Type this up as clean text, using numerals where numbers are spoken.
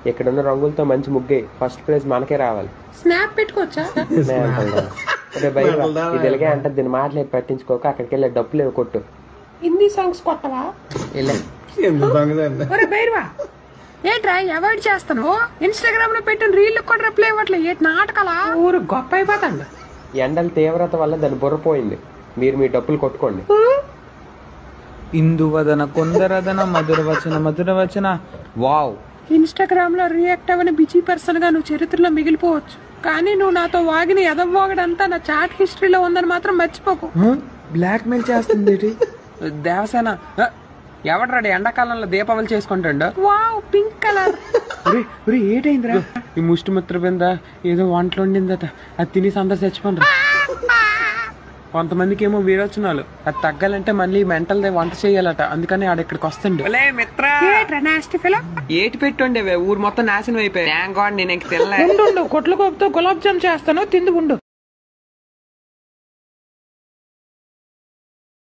ఇక్కడున్న రంగులతో మంచి ముగ్గే, ఫస్ట్ ప్రైజ్ మనకే రావాలి. స్నాప్ పెట్టుకోవచ్చా? ఇది ఇలాగే అంటే దీన్ని మాటలేదు పట్టించుకోక అక్కడికి వెళ్ళే డబ్బులు కొట్టు. హిందీ సాంగ్స్ కొట్టవా? బైర్వా ఏంట్రా అవాయిడ్ చేస్తాను? ఇన్స్టాగ్రామ్ లో పెట్టిన రీల్ కూడా రిప్లై ఇవ్వట్లేదు. ఏంటి నాటకాలా? ఊరు గొప్ప అయిపోతాండి. ఎండల తీవ్రత వల్ల దాని బుర్రపోయింది. మీరు మీ డబ్బులు కొట్టుకోండి. ఇందువదన కొందరదన మధురవచన. వావ్. ఇన్స్టాగ్రామ్ లో రియాక్ట్ అవ్వని బిజీ పర్సన్ గా నువ్వు చరిత్రలో మిగిలిపోవచ్చు, కానీ నువ్వు నాతో వాగిన ఎదవ్వాగడంతా నా చాట్ హిస్టరీలో ఉందని మాత్రం మర్చిపోకు. బ్లాక్ మెయిల్ చేస్తుంది. దేవసేన ఎవడ్రాడు ఎండాకాలంలో దీపావళి చేసుకుంటాడు? Wow pink colour. ఏటైందిరా? ఈ ముష్టి మిత్ర బింద ఏదో వంటలు వండిందట, అది తినేసి అందరు చచ్చిపోండి. కొంతమందికి ఏమో విరోచనాలు, అది తగ్గాలంటే మళ్ళీ మెంటల్ వంట చేయాలట, అందుకని ఆడ ఇక్కడికి వస్తుండే. ఏటి పెట్టుండే ఊరు మొత్తం నాశనం అయిపోయి. నేను ఇంక తినలే. కొట్లు కోపుతో గులాబ్ జామ్ చేస్తాను, తింది ఉండు.